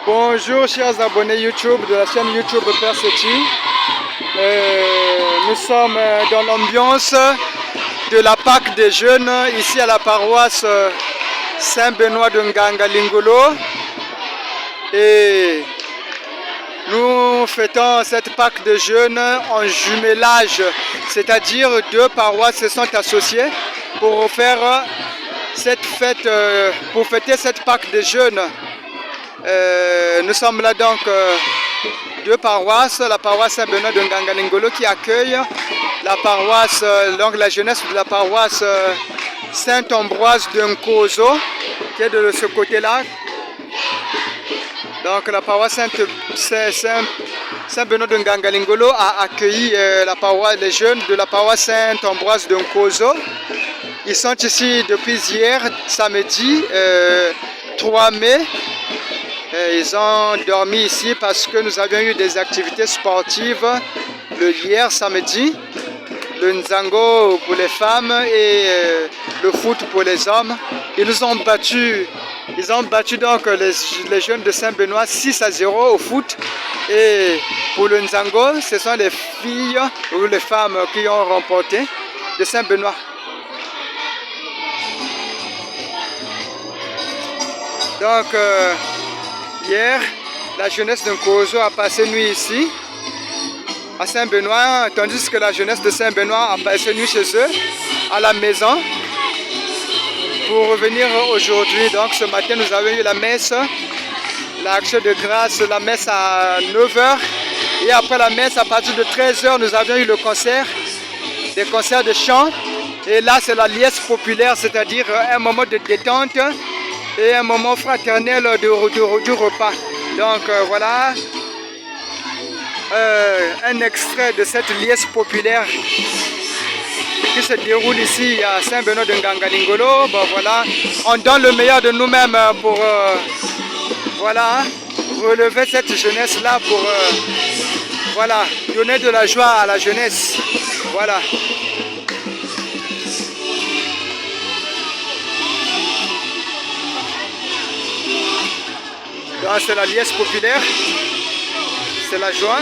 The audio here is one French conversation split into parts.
Bonjour chers abonnés YouTube de la chaîne YouTube Père Seti. Nous sommes dans l'ambiance de la Pâque des jeunes ici à la paroisse Saint-Benoît de Nganga Lingolo. Et nous fêtons cette Pâque des jeunes en jumelage, c'est-à-dire deux paroisses se sont associées pour faire cette fête, pour fêter cette Pâque des jeunes. Nous sommes là donc deux paroisses, la paroisse Saint-Benoît de Nganga Lingolo qui accueille la paroisse, donc la jeunesse de la paroisse Saint-Ambroise de Nkozo qui est de ce côté-là. Donc la paroisse Saint-Benoît de Nganga Lingolo a accueilli les jeunes de la paroisse Saint-Ambroise de Nkozo. Ils sont ici depuis hier, samedi 3 mai. Ils ont dormi ici parce que nous avions eu des activités sportives le hier samedi, le Nzango pour les femmes et le foot pour les hommes. Ils nous ont battus, donc les jeunes de Saint-Benoît 6-0 au foot. Et pour le Nzango, ce sont les filles ou les femmes qui ont remporté de Saint-Benoît. Donc hier, la jeunesse de Nkozo a passé nuit ici, à Saint-Benoît, tandis que la jeunesse de Saint-Benoît a passé nuit chez eux, à la maison, pour revenir aujourd'hui. Donc ce matin, nous avons eu la messe, l'action de grâce, la messe à 9 h. Et après la messe, à partir de 13 h, nous avions eu le concert, des concerts de chant. Et là, c'est la liesse populaire, c'est-à-dire un moment de détente et un moment fraternel du repas. Donc voilà un extrait de cette liesse populaire qui se déroule ici à Saint-Benoît de Nganga Lingolo. Bon, voilà, on donne le meilleur de nous-mêmes pour voilà, relever cette jeunesse-là, pour voilà, donner de la joie à la jeunesse. Voilà. C'est la liesse populaire, c'est la joie.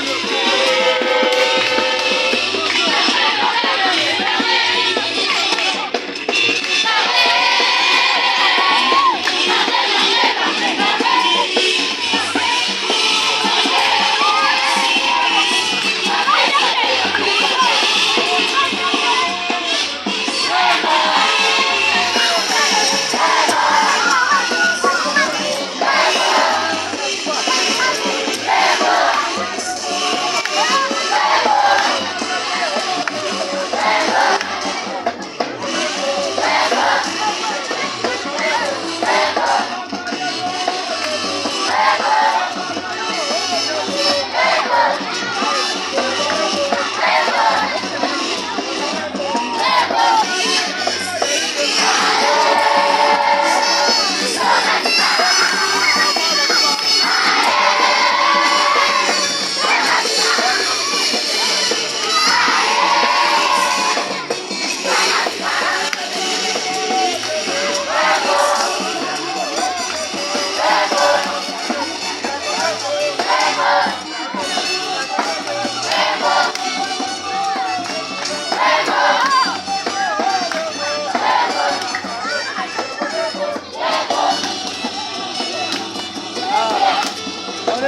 On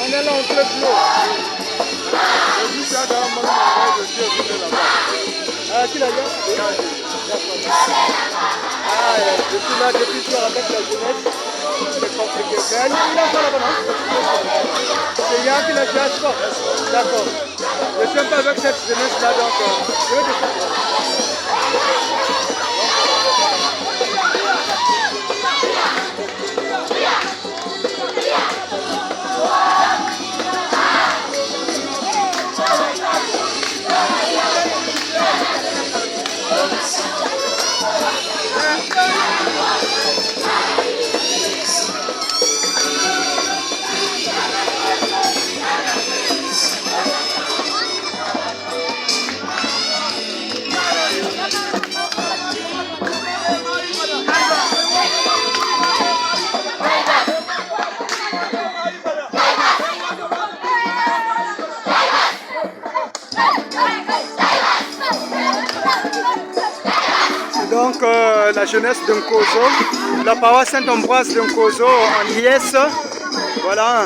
est là, on fait de l'eau. Ah, qui l'a dit? Ah, je suis là depuis ce soir avec la jeunesse. C'est compliqué. C'est un là-bas, non? C'est Yann qui l'a fait à sport. D'accord. Je suis un peu avec cette jeunesse-là, donc je vais descendre. la jeunesse de Nkozo, la paroisse Saint-Ambroise de Nkozo en liesse. Voilà.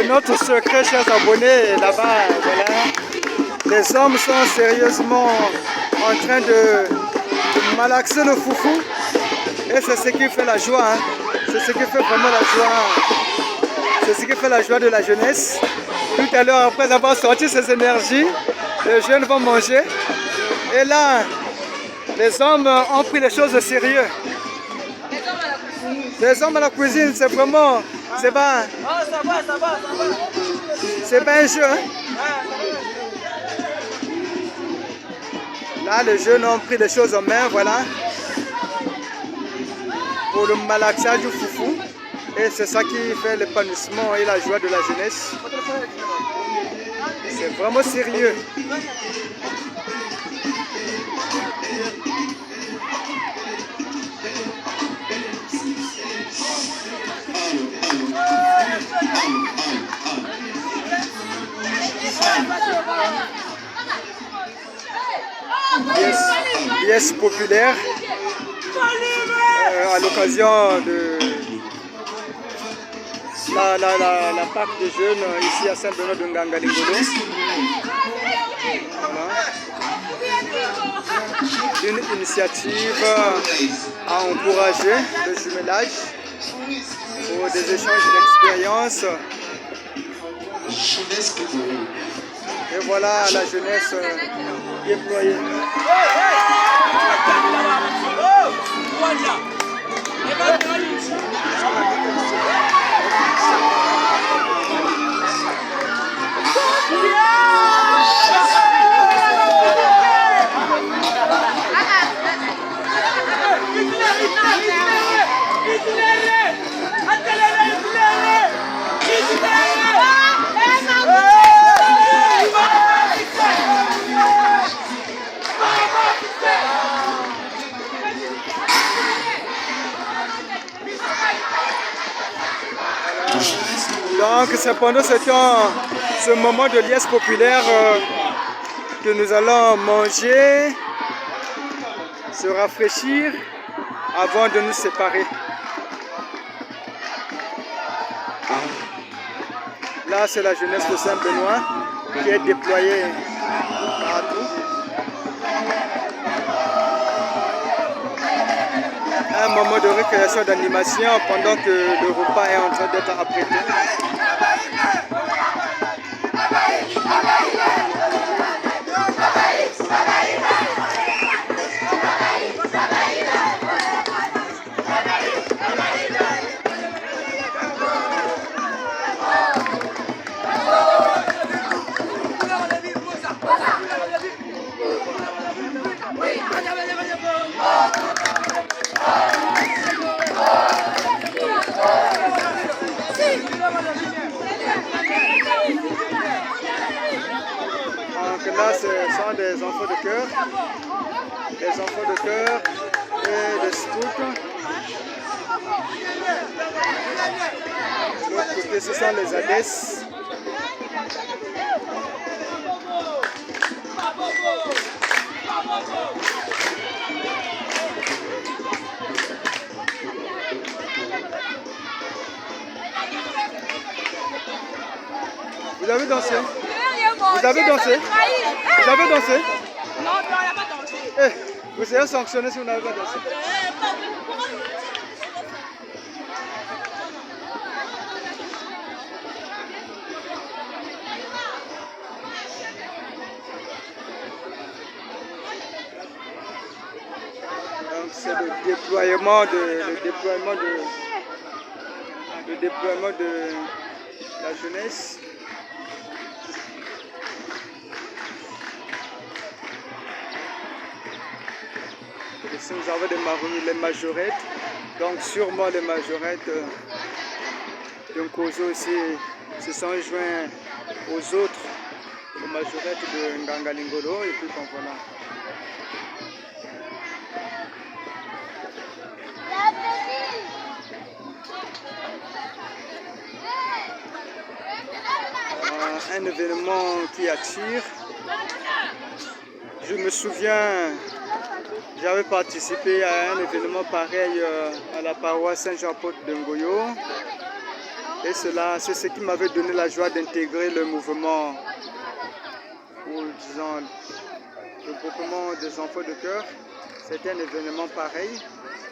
Notre secret, chers abonnés, là-bas, voilà. Les hommes sont sérieusement en train de malaxer le foufou. Et c'est ce qui fait la joie. Hein. C'est ce qui fait vraiment la joie. C'est ce qui fait la joie de la jeunesse. Tout à l'heure, après avoir sorti ses énergies, les jeunes vont manger. Et là, les hommes ont pris les choses au sérieux. Les hommes à la cuisine, c'est vraiment... C'est pas... C'est pas un jeu. Hein? Là, les jeunes ont pris les choses en main, voilà. Pour le malaxage du foufou. Et c'est ça qui fait l'épanouissement et la joie de la jeunesse. C'est vraiment sérieux. Liesse populaire à l'occasion de la Pâque des jeunes ici à Saint-Benoît de Nganga-Lingolo. Voilà. Une initiative à encourager le jumelage pour des échanges d'expériences. Et voilà la jeunesse déployée. Donc c'est pendant ce moment de liesse populaire que nous allons manger, se rafraîchir avant de nous séparer. Là c'est la jeunesse de Saint-Benoît qui est déployée partout. Un moment de récréation d'animation pendant que le repas est en train d'être apprêté. Donc là, ce sont des enfants de chœur. Des enfants de chœur et des scouts. De l'autre côté, ce sont les ADES. Vous avez dansé? Vous avez dansé? Vous avez dansé? Non, on n'a pas dansé. Eh, vous serez sanctionné si vous n'avez pas dansé. Donc c'est le déploiement de la jeunesse. Ici nous avons les majorettes, donc sûrement les majorettes d'un Kozo aussi se sont joints aux autres, les majorettes de Ngangalingolo, et puis bon, voilà. Un événement qui attire. Je me souviens, j'avais participé à un événement pareil à la paroisse Saint-Jean-Paul de Ngoyo. Et cela, c'est ce qui m'avait donné la joie d'intégrer le mouvement, ou disons, le groupement des enfants de cœur. C'était un événement pareil.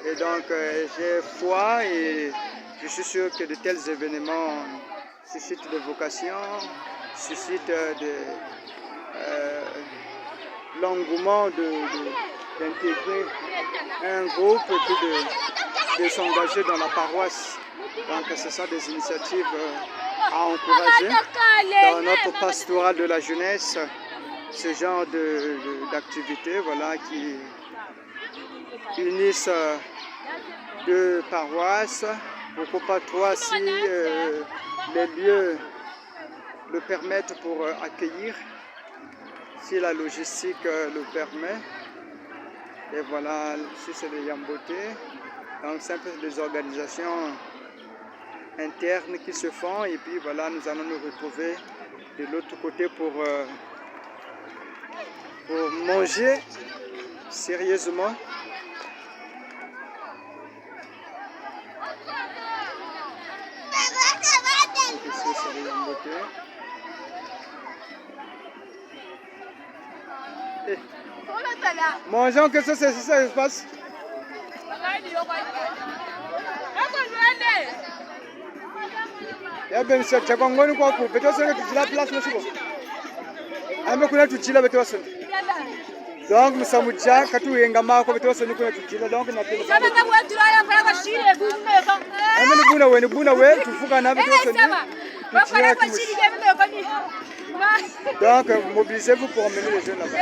Et donc, j'ai foi et je suis sûr que de tels événements suscitent des vocations, suscitent l'engouement d'intégrer un groupe et puis de s'engager dans la paroisse. Donc ce sont des initiatives à encourager dans notre pastoral de la jeunesse, ce genre d'activités, voilà, qui unissent deux paroisses, pourquoi pas trois si les lieux le permettent pour accueillir, si la logistique le permet. Et voilà, ici c'est le Yamboté. Donc c'est un peu des organisations internes qui se font et puis voilà, nous allons nous retrouver de l'autre côté pour manger sérieusement. Donc ici c'est le Yamboté. Mangeons, qu'est-ce que c'est ça se passe? Ya ben se chakongoni kwa ku beto sene tujila place mushibo. Ame kuna tujila beto sene. Donc musamuja katu yenga mako beto sene kuna tujila donc na tele. Sama ka wa tulala para ka shire bunne ka. Ame buna we tufuka na beto sene. Wa para ka shire ke me ko ni. Donc mobilisez-vous pour emmener les jeunes là-bas.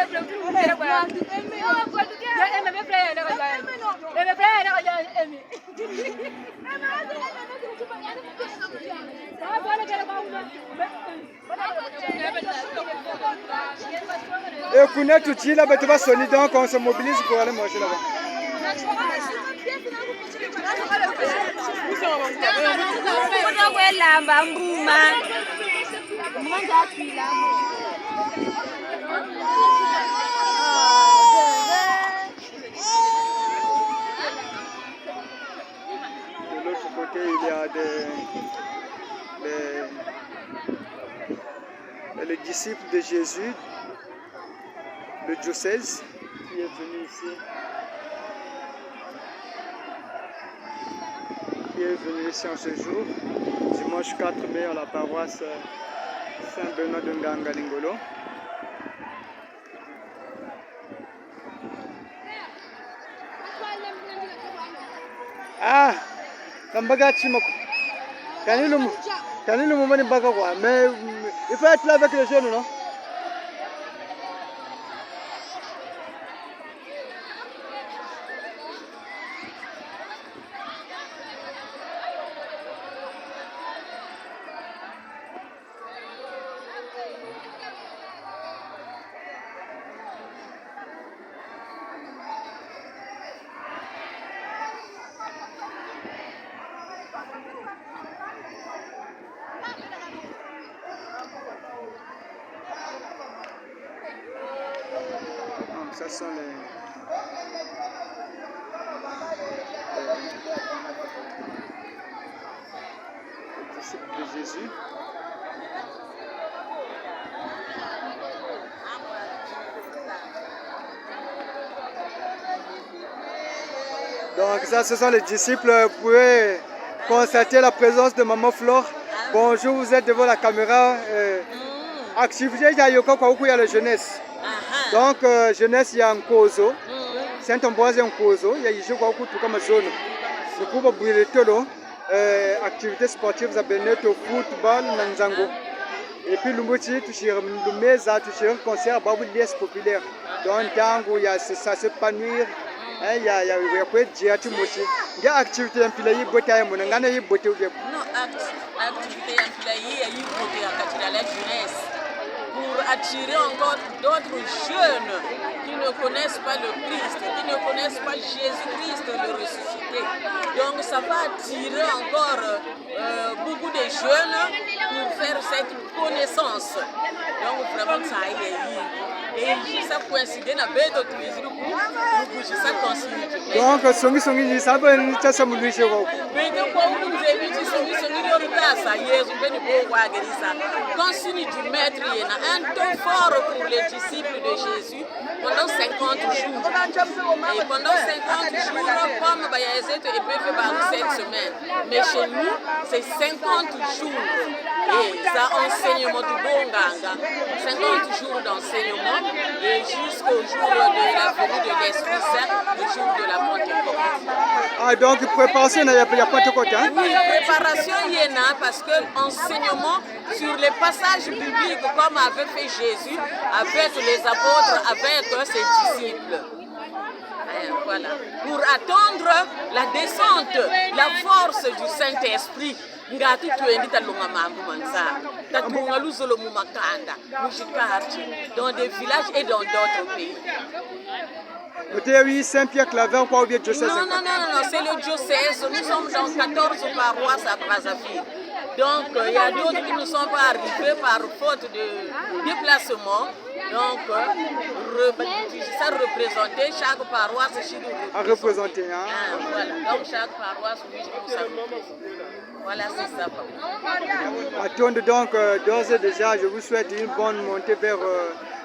Et Kounet Touti là, tu vas sonner donc on se mobilise pour aller manger là-bas. De l'autre côté, il y a les disciples de Jésus, le diocèse, qui est venu ici. Qui est venu ici en ce jour, dimanche 4 mai à la paroisse Saint-Benoît de Ngangalingolo. Ah, Kambaga Chimoko. Kanilu Moumani Bagawa, mais il faut être là avec les jeunes, non? ça sont les disciples de Jésus. Donc ça, ce sont les disciples. Vous pouvez constater la présence de Maman Flore. Bonjour, vous êtes devant la caméra. Activité, il y a la jeunesse. Donc, jeunesse, il y a un Kozo. Saint-Ambroise, il y a un Kozo. Il y a un jeu comme zone. Du coup, vous activité sportive, vous avez au football, Nanzango. Et puis, l'Umbuti, le Mesa, le concert, Babou Lies populaire. Donc, Tango, il y a ça s'épanouir. Il y a quoi dire tu mochi. Il y a activité en filaï, beauté à mon engagement, il y a beauté ou bien. Non, activité en filaï, il y a eu beauté à la jeunesse. Pour attirer encore d'autres jeunes qui ne connaissent pas le Christ, qui ne connaissent pas Jésus-Christ le ressuscité. Donc ça va attirer encore beaucoup de jeunes pour faire cette connaissance. Donc vraiment ça a été. Et ça coïncide avec d'autres touristes. Ça coïncide. Donc songi ça va nous ça me lui chez vous. Mais de quoi vous nous invitez songi de ça Jésus venu pour voir ça. Continue de mettre un temps fort pour les disciples de Jésus pendant 50 jours. Et pendant 50 jours, comme Bayazet et Pepe Barou cette semaine. Mais chez nous, c'est 50 jours. Et ça enseignement du bon ganga. 50 jours d'enseignement et jusqu'au jour de la venue de l'Esprit Saint, le jour de la Pentecôte. Ah, donc préparation, il n'y a pas de Pentecôte, hein? Oui, préparation, il y en a parce que l'enseignement sur les passages bibliques, comme avait fait Jésus avec les apôtres, avec ses disciples. Et voilà. Pour attendre la descente, la force du Saint-Esprit. Ngati twendi talunga mambo manza tatunga luzolo mu makanda mu quartier dans des villages et dans d'autres pays. Oui, Saint-Pierre Claver ou bien diocèse? Non, c'est le diocèse. Nous sommes dans 14 paroisses à Brazzaville. Donc, il y a d'autres qui ne sont pas arrivés par faute de déplacement. Donc, ça représentait chaque paroisse chez nous. À représenter, hein? Voilà, donc chaque paroisse, oui, ça représente. Voilà, c'est ça. Attendez donc, d'ores et déjà, je vous souhaite une bonne montée vers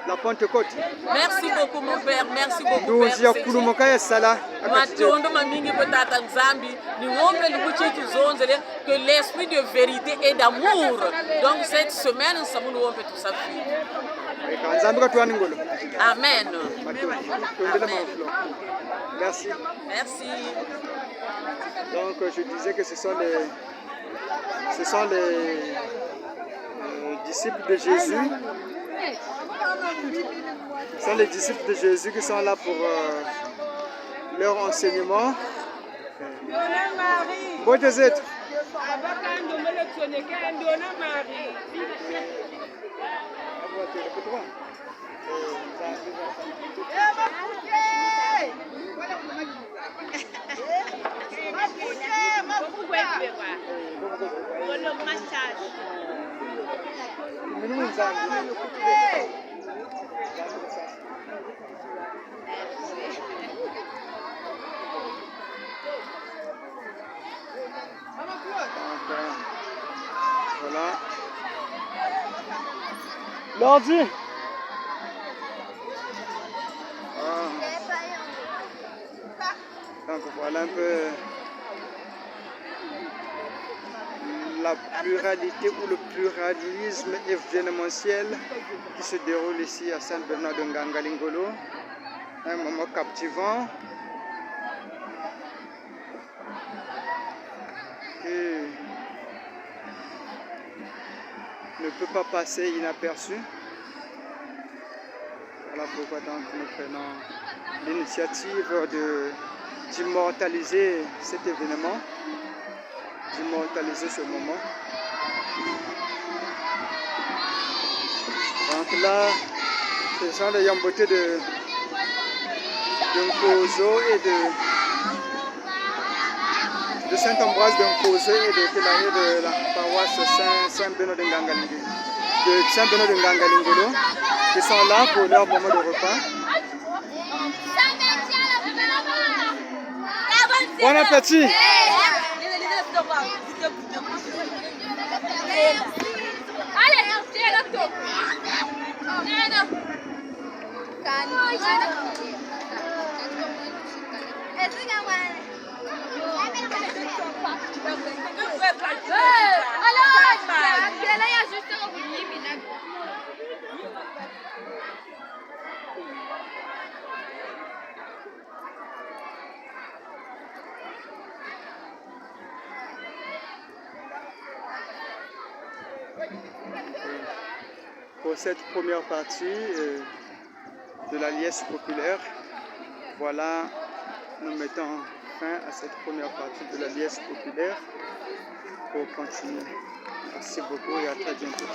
la Pentecôte. Merci beaucoup, mon père. Merci beaucoup, Nous père. Que l'esprit de vérité et d'amour. Donc, cette semaine, nous savons tout ça. Amen. Amen. Merci. Merci. Donc, je disais que ce sont les disciples de Jésus. Ce sont les disciples de Jésus qui sont là pour leur enseignement. Bon des êtres. Voilà. L'ordi. Donc voilà un peu la pluralité ou le pluralisme événementiel qui se déroule ici à Saint-Bernard de Ngangalingolo. Un moment captivant qui ne peut pas passer inaperçu. Voilà pourquoi donc nous prenons l'initiative d'immortaliser cet événement, d'immortaliser ce moment. Donc là, ce sont les yambotés de Nkozo et de Saint-Ambroise de Nkozo et de Telaye de la paroisse Saint-Benoît de Ngangalingolo, qui sont là pour leur moment de repas. Bon appétit. Allez, tiens là-dedans. Pour cette première partie de la liesse populaire, voilà, nous mettons fin à cette première partie de la liesse populaire pour continuer. Merci beaucoup et à très bientôt.